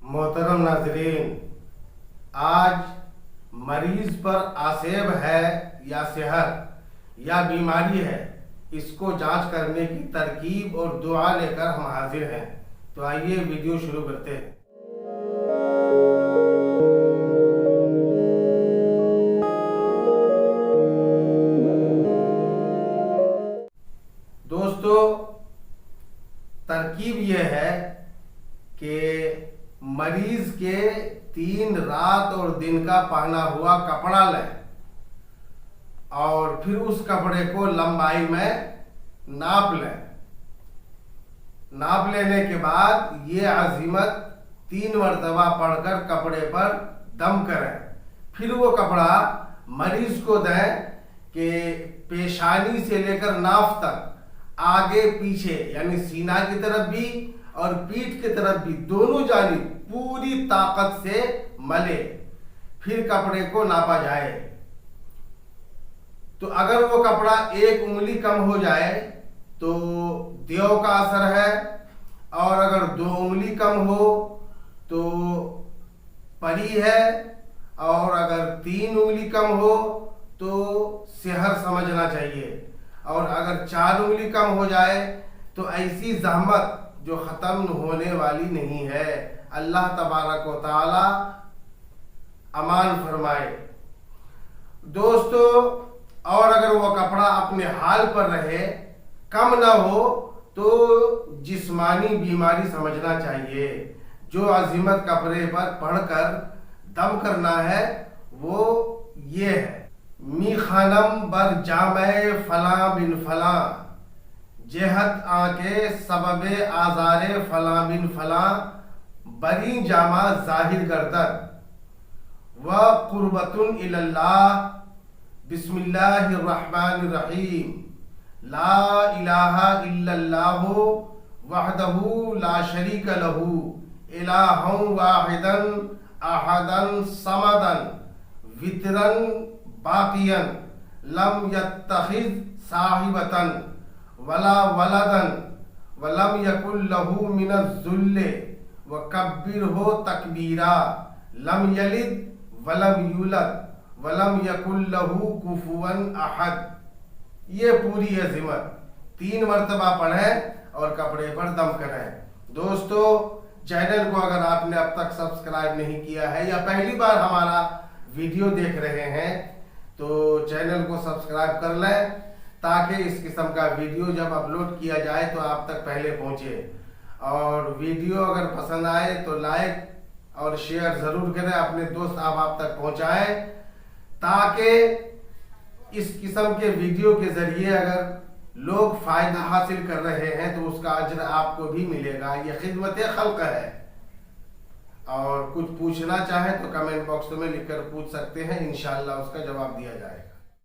मोहतरम नाजरीन, आज मरीज पर आसेब है या सेहत या बीमारी है, इसको जांच करने की तरकीब और दुआ लेकर हम हाजिर हैं। तो आइए वीडियो शुरू करते हैं। दोस्तों, तरकीब यह है कि मरीज के 3 रात और दिन का पहना हुआ कपड़ा लें और फिर उस कपड़े को लंबाई में नाप लें। नाप लेने के बाद ये अज़ीमत 3 मरतबा पढ़कर कपड़े पर दम करें। फिर वो कपड़ा मरीज को दें कि पेशानी से लेकर नाफ तक आगे पीछे यानी सीना की तरफ भी और पीठ की तरफ भी दोनों जानिब पूरी ताकत से मले। फिर कपड़े को नापा जाए। तो अगर वो कपड़ा 1 उंगली कम हो जाए तो देव का असर है, और अगर 2 उंगली कम हो तो परी है, और अगर 3 उंगली कम हो तो सेहर समझना चाहिए, और अगर 4 उंगली कम हो जाए तो ऐसी जहमत जो ख़त्म होने वाली नहीं है। अल्लाह तबारक व तआला अमान फरमाए। दोस्तों, और अगर वो कपड़ा अपने हाल पर रहे, कम ना हो, तो जिस्मानी बीमारी समझना चाहिए। जो अजीमत कपड़े पर पढ़कर दम करना है वो ये है: मी खानम बर जामे फला बिन फला, जेहत आके सबबे आजारे फला बिन फला, बरी जामा जाहिर गर्दर व कुर्बतुन इल्लाह, बिस्मिल्लाहिर्रहमानिर्रहीम, ला इलाहा इल्लल्लाहु वहदहु ला शरीक लहू, इलाहुं वाहिदन अहदन समदन वितरन बाकियन, लम यत्तखिज़ साहिबतन वला वलदन वलम यकुल लहू मिनज़्ज़ुल्ल वकब्बिरहु तकबीरा, लम यलिद वलम यूलद वलम यकुल लहू कुफुवन अहद। ये पूरी अज़ीमत 3 मरतबा पढ़ें और कपड़े पर दम करें। दोस्तों, चैनल को अगर आपने अब तक सब्सक्राइब नहीं किया है या पहली बार हमारा वीडियो देख रहे हैं तो चैनल को सब्सक्राइब कर लें, ताकि इस किस्म का वीडियो जब अपलोड किया जाए तो आप तक पहले पहुंचे। और वीडियो अगर पसंद आए तो लाइक और शेयर ज़रूर करें, अपने दोस्त आप तक पहुंचाएं, ताकि इस किस्म के वीडियो के ज़रिए अगर लोग फ़ायदा हासिल कर रहे हैं तो उसका अज्र आपको भी मिलेगा। ये खिदमत खल्क है। और कुछ पूछना चाहे तो कमेंट बॉक्स में लिखकर पूछ सकते हैं, इंशाअल्लाह उसका जवाब दिया जाएगा।